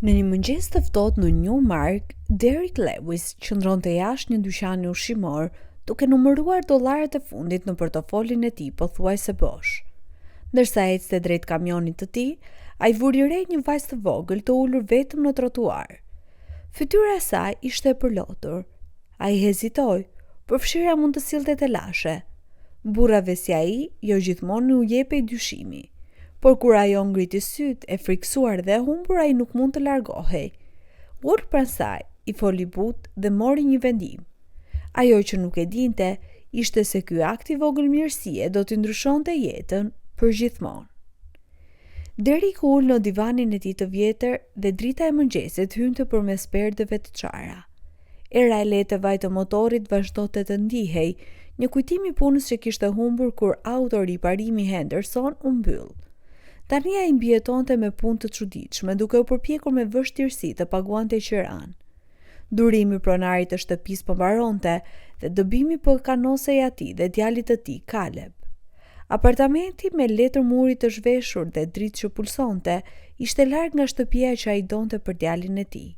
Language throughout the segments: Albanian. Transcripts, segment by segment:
Në një mëngjes të ftohtë në Newmark, Derek Lewis qëndronte jashtë një dyqani ushqimor, duke numëruar dollarët e fundit në portofolin e tij pothuajse bosh. Ndërsa ecte drejt kamionit të tij, ai vuri re një vajzë të vogël të ulur vetëm në trotuar. Fytyra e saj ishte e përlotur. Ai hezitoi, por fshirja mund të sillte të lashe. Burrave si ai, jo gjithmonë u jepej dyshimi. Por kur ajo ngriti syt, e friksuar dhe humbur, ai nuk mund të largohej. Urdhë pranë saj, i foli butë dhe mori një vendim. Ajo që nuk e dinte ishte se ky akt i vogël mirësie do t'i ndryshonte jetën përgjithmonë. Derek u ul në divanin e tij të vjetër dhe drita e mëngjesit hynte përmes perdeve të çara. Era e lehtë e vajtë të motorit vazhdonte të ndihej, një kujtim i punës që kishte humbur kur autoriparimi Henderson u mbyll. Tani ai mbijetonte me punë të çuditshme, duke u përpjekur me vështirësi të paguante qiran. Durimi pronarit të shtëpisë po mbaronte dhe dëbimi po kanosej atij dhe djalit të tij, Caleb. Apartamenti me letër muri të zhveshur dhe dritë që pulsonte ishte larg nga shtëpia që ai donte për djalin e tij.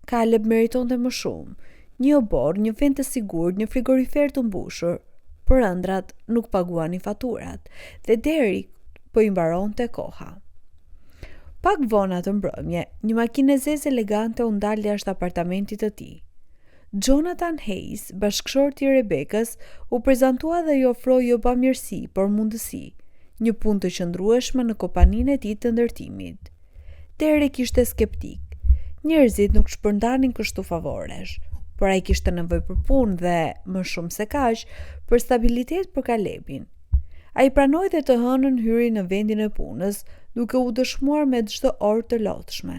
Caleb meritonte më shumë, një obor, një vend të sigurt, një frigorifer të mbushur, por ëndrat nuk paguanin faturat dhe Derek po i mbaronte koha. Pak vonë atë mbrëmje, një makinë e zezë elegante u ndal jashtë apartamentit të tij. Jonathan Hayes, bashkëshorti i Rebekës, u prezantua dhe i ofroi jo bamirësi, por mundësi, një punë të qëndrueshme në kompaninë e tij të ndërtimit. Derek ishte skeptik. Njerëzit nuk shpërndanin kështu favoresh, por ai kishte nevojë për punë dhe, më shumë se kaq, për stabilitet për Calebin. Ai pranoi dhe të hënën hyri në vendin e punës, duke u dëshmuar me çdo orë të lotshme.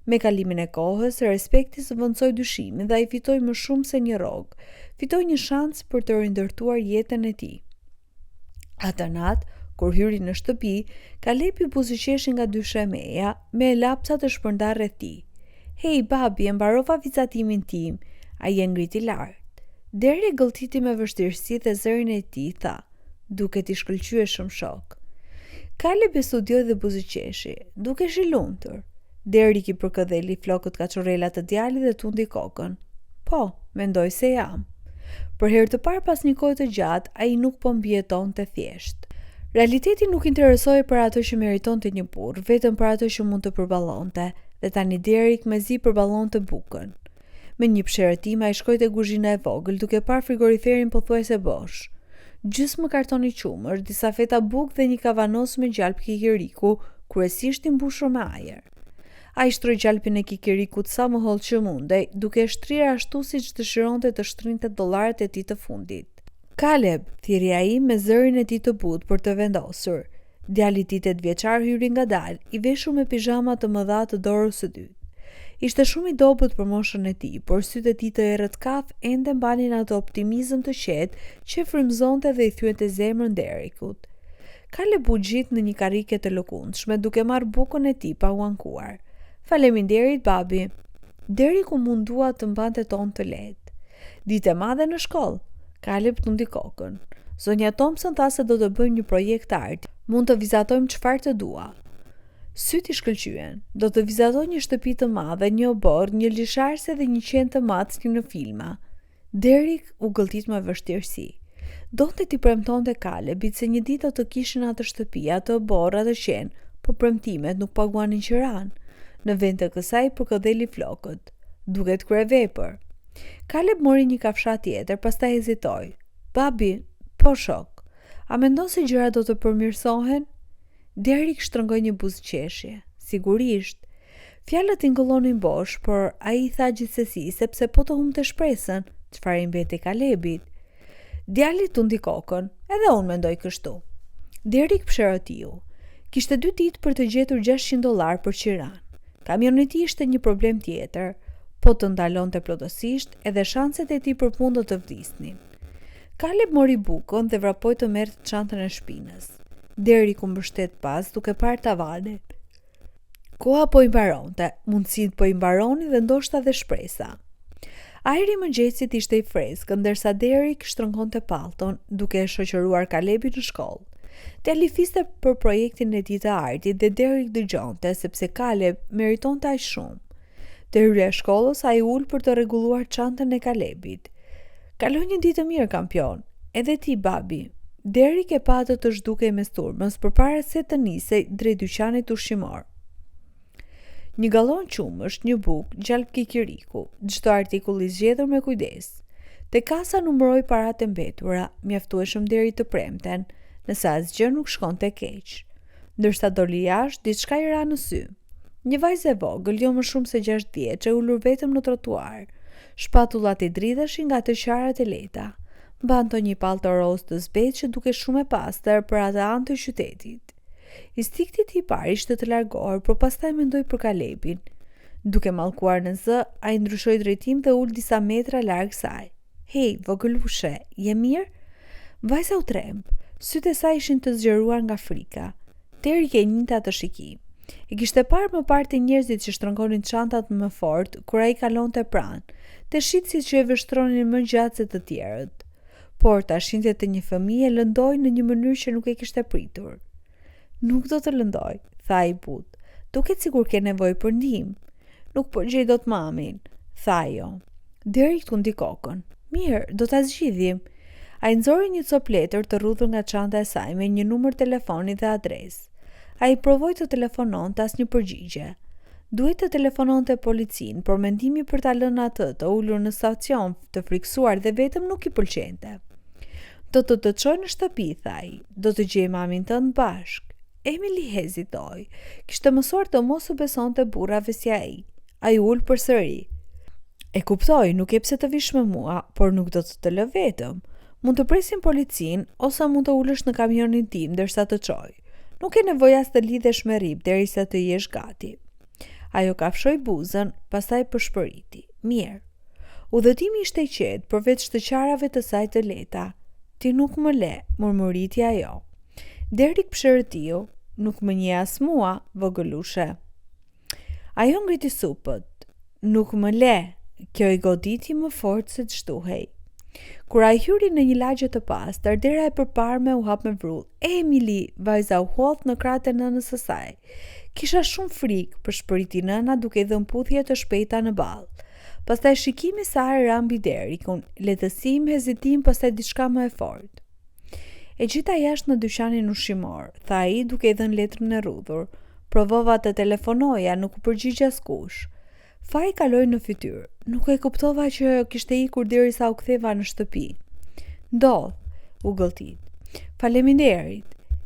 Me kalimin e kohës, respekti zëvendësoi dyshimin dhe ai fitoi më shumë se një rrogë, fitoi një shans për të rindërtuar jetën e tij. Atë natë, kur hyri në shtëpi, Kalebi buzëqeshi nga dy shemeja me lapca të shpërndar rreth tij. "Hej, babi, e mbarova vizatimin tim." Ai e ngriti lart. Deri gëlltiti me vështirësi dhe zërin e tij tha, duke t'i shkëlqyer shumë shok. Caleb e studioi dhe buzëqeshi, duke zhiluntur. Derek i përkëdheli flokët kaçurrela të djalit dhe tundi kokën. "Po, mendoj se jam." Për herë të parë pas një kohe të gjatë, ai nuk po mbijetonte thjesht. Realiteti nuk interesoi për atë që meritonte një burr, vetëm për atë që mund të përballonte, dhe tani Derek mezi përballonte bukën. Me një pësherëtim ai shkoi te kuzhina e vogël, duke parë frigoriferin pothuajse bosh. Gjysmë kartoni qumësh, disa feta bukë dhe një kavanos me gjalp kikiriku, kryesisht i mbushur me ajër. Ai shtroi gjalpin e kikirikut sa më holl që mundej, duke shtrirë ashtu siç dëshironte të shtrinte dollarët e tij të fundit. "Caleb", thiri ai me zërin e tij të butë për të vendosur. Djali i tij 8 vjeçar hyri ngadalë, i veshur me pijama të mëdha të dorës së dytë. Ishte shumë i dobët për moshën e tij, por sytë e tij të errët kaf ende mbanin atë optimizëm të qetë që frymëzonte dhe i thyente zemrën Derekut. Caleb u gjit në një karrike të lëkundshme, duke marrë bukën e tij pa u ankuar. "Faleminderit, babi." Derek u mundua të mbante tonë të lehtë. "Ditë e madhe në shkollë." Caleb tundi kokën. "Zonja Thompson tha se do të bëjmë një projekt arti. Mund të vizatojmë çfarë të dua." Syt i shkëlqyen. Do të vizatoj një shtëpi të madhe, një obor, një lisharse dhe një qen të madh si në filma. Derek u gëlltit me vështirësi. Donte t'i premtonte Calebit se një ditë do të kishin atë shtëpi, atë obor, atë qen, por premtimet nuk paguanin qiran. Në vend të kësaj përkëdheli flokët. Duket kryevepër. Caleb mori një kafshat tjetër, pastaj hezitoi. "Babi, po shok, a mendon se gjërat do të përmirësohen?" Derek shtrëngoi një buzëqeshje. "Sigurisht." Fjalët tingëllonin bosh, por ai i tha gjithsesi sepse po të humbte shpresën, çfarë i mbeti Calebit. Djali tundi kokën, "Edhe unë mendoj kështu." Derek pësherëtiu. Kishte 2 ditë për të gjetur $600 për qiran. Kamioni i tij ishte një problem tjetër, po të ndalonte plotësisht, edhe shanset e tij për punë do të vdisnin. Caleb mori bukën dhe vrapoi të merrte çantën e shpinës. Derek u mbështet pas, duke parë tavanin. Koha po i mbaronte, mundësitë po i mbaronin dhe ndoshta dhe shpresa. Ajri i mëngjesit ishte i freskët, ndërsa Derek shtrëngonte pallton, duke e shoqëruar Calebin në shkollë. Telly fliste për projektin e tij të artit dhe Derek dëgjonte sepse Caleb meritonte aq shumë. Te hyrja e shkollës ai ul për të rregulluar çantën e Calebit. Kaloj një ditë të mirë, kampion. Edhe ti, babi. Derek e pa atë të zhdukej mes turmës përpara se të nisej drejt dyqanit ushqimor. Një gallon qumësht, një bukë, gjalp kikiriku, çdo artikull i zgjedhur me kujdes. Te kasa numëroi paratë e mbetura, mjaftueshëm deri të premten, nëse asgjë nuk shkonte keq. Ndërsa doli jashtë, diçka i ra në sy. Një vajzë e vogël, jo më shumë se 6 vjeç, e ulur vetëm në trotuar. Shpatullat i dridheshin nga të qarat e lehta. Mbante një pallto roz të zbetë që duke shumë e pastër për atë anë të qytetit. Instikti i parë ishte të largohej, por pastaj mendoi për Calebin. Duke mallkuar në zë, ai ndryshoi drejtim dhe ul disa metra larg saj. "Hej, vogëlushe, je mirë?" Vajza u tremb. Sytë e saj ishin të zgjeruar nga frika. Derek e njinte atë shikim. E kishte parë më parë të njerëzit që shtrëngonin çantat më fort kur ai kalonte pranë, të shitësit që e vështronin më gjatë se të tjerët. Por tashintet të një fëmije lëndoi në një mënyrë që nuk e kishte pritur. "Nuk do të lëndoj," tha i butë. "Duket sikur ke nevojë për ndihmë." "Nuk po gjej dot mamin," tha ajo. Derek tundi kokën. "Mirë, do ta zgjidhim." Ai nxori një copë letër të rrudhur nga çanta e saj me një numër telefoni dhe adresë. Ai provoi të telefononte, asnjë përgjigje. Duhet të telefononte policinë, por mendimi për ta lënë atë të ulur në stacion të friksuar dhe vetëm nuk i pëlqente. "Do të çoj në shtëpi," tha ai. "Do të gjej mamin tënd bashk." Emily hezitoi. Kishte mësuar të mos u besonte burrave si ai. Ai ul përsëri. "E kuptoj, nuk e pse të vish me mua, por nuk do të lë vetëm. Mund të presim policinë ose mund të ulesh në kamionin tim derisa të çoj. Nuk e nevojë as të lidhesh me rrip derisa të jesh gati." Ajo kafshoi buzën, pastaj përshpëriti. "Mirë." Udhëtimi ishte i qetë, përveç të qarave të saj të lehta. "Ti nuk më le," murmuriti ajo. Derek pshërëtiu. "Nuk më nje as mua, vogëlushe." Ajo ngriti supët. "Nuk më le." Kjo i goditi më fort se ç'duhej. Kur ai hyri në një lagje të pastër, dera e përparme u hap me vrull. "Emily," vajza u hodh në krahët e nënës së saj. "Kisha shumë frikë," përshpëriti nëna duke i dhënë puthje të shpejta në ball. Pastaj shikimi i saj ra mbi Derekun, lehtësim, hezitim, pastaj diçka më e fortë. "E gjita jashtë në dyqanin ushqimor," tha ai duke i dhënë letrën e rrudhur. "Provova të telefonoja, nuk u përgjigj askush." Faji kaloi në fytyrë. "Nuk e kuptova që kishte ikur derisa u ktheva në shtëpi." "Ndodh," u gëlltit. "Faleminderit."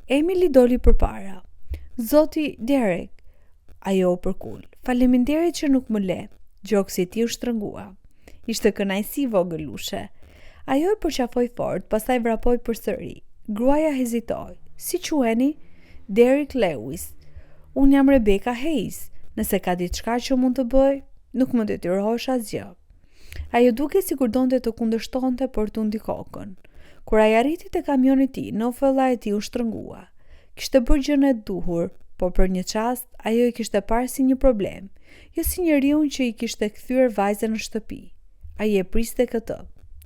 Emily doli përpara. "Zoti Derek." Ajo u përkul. "Faleminderit që nuk më le." Gjoksi i tij u shtrëngua. "Ishte kënaqësi, vogëlushe." Ajo e përqafoi fort, pastaj vrapoi përsëri. Gruaja hezitoi. "Si quheni?" "Derek Lewis." "Unë jam Rebecca Hayes. Nëse ka diçka që mund të bëj, nuk më detyrohesh asgjë." Ajo duke sikur donte të kundërshtonte, por tundi kokën. Kur ai arriti te kamioni i tij, novella e tij u shtrëngua. Kishte bërë gjën e duhur, por për një çast ajo i kishte parë si një problem, jo si njeriu që i kishte kthyer vajzën në shtëpi. Ai e priste këtë.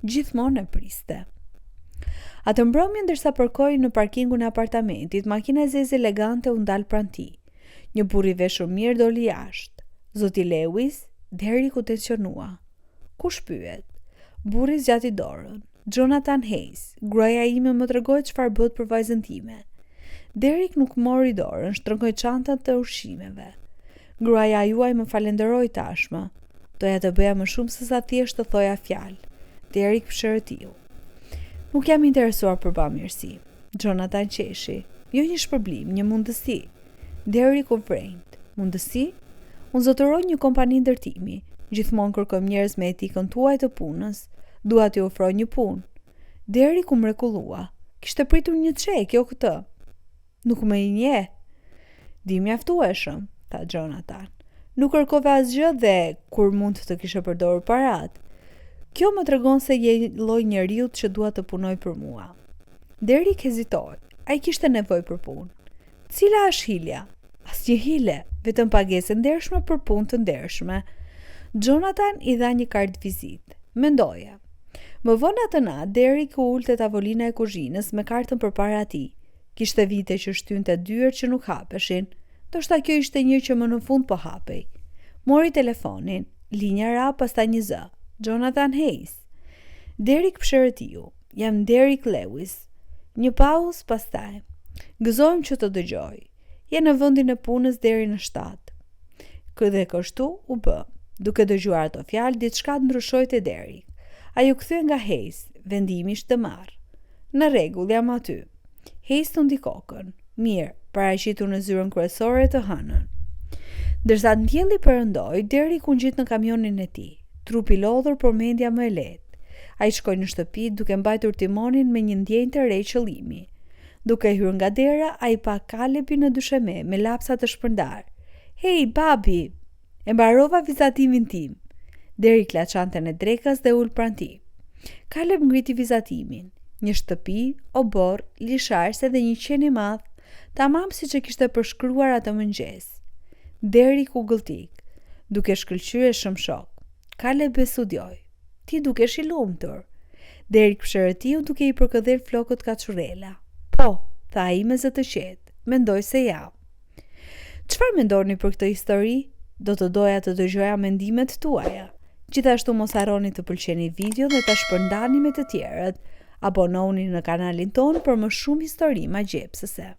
Gjithmonë e priste. Atë mbrëmje ndërsa parkoi në parkingun e apartamentit, makina e zezë elegante u ndal pranë tij. Një burr i veshur mirë doli jashtë. "Zoti Lewis?" Derek u tensionua. "Kush pyet?" Burri zgjati dorën. "Jonathan Hayes. Gruaja ime më tregoi çfarë bëhet për vajzën time." Derek nuk mori dorën, shtrëngoi çantën të ushqimeve. "Gruaja juaj më falenderoi tashmë. Doja të bëja më shumë se sa thjesht të thoja fjalë." Derek pshërëtiu. "Nuk jam interesuar për bamirësi." Jonathan qeshi. "Jo një shpërblim, një mundësi." Derek u vrejt. "Mundësi? Unë zotëroj një kompani ndërtimi. Gjithmonë kërkojmë njerëz me etikën tuaj të punës. Dua t'i ofroj një punë." Derek u mrekullua. Kishte pritur një çek, jo këtë. "Nuk më i nje." "Di mjaftueshëm," tha Jonathan. "Nuk kërkova asgjë dhe kur mund të kishe përdorur parat. Kjo më tregon se je lloj njeriu që dua të punoj për mua." Derek hezitoi. Ai kishte nevojë për punë. "Cila është hilja?" "Asnjë hile, vetëm pagesë ndershme për punë të ndershme." Jonathan i dha një kartë vizitë. Mendoja. Më vonë atë natë, Derek u ul te tavolina e kuzhinës me kartën përpara tij. Kishte vite që shtynte dyert që nuk hapeshin, ndoshta kjo ishte një që më në fund po hapej. Mori telefonin, linja ra pastaj një zë. Jonathan Hayes. Derek Psheretiu. Jam Derek Lewis. Një pauzë pastaj. Gëzojmë që të dëgjoj. Je në vendin e punës deri në 7. Dhe kështu u bë. Duke dëgjuar ato fjalë, diçka ndryshoi te Derek. Ai u kthye nga Hayes, vendimi ishte marr. Në rregull, jam aty. Hayes tundi kokën. Mirë, paraqitur në zyrën kryesore të hënën. Ndërsa ndjelli perëndoi, Derek u ngjit në kamionin e tij. Trupi lodhur, por mendja më e lehtë. Ai shkoi në shtëpi duke mbajtur timonin me një ndjenjë të re qëllimi. Duke hyrë nga dera, ai pa Kalebin në dysheme me lapsa të shpërndar. Hey, babi! E mbarova vizatimin tim. Derek la çantën e drekës dhe ul pranë tij. Kaleb ngriti vizatimin. Një shtëpi, obor, lisharse dhe një qen i madh, tamam siç e kishte përshkruar atë mëngjes. Derek u gëlltik, duke shkëlqyer shumë shok. Kaleb e studioi. Ti dukesh i lumtur. Derek Psheretiu duke i përkëdher flokët kaçurrela. Po, tha ai me zë të qetë. Mendoj se jam. Çfarë mendoni për këtë histori? Do të doja të dëgjoja mendimet tuaja. Gjithashtu mos harroni të pëlqeni videon dhe ta shpërndani me të tjerët. Abononi në kanalin ton për më shumë histori magjepsëse.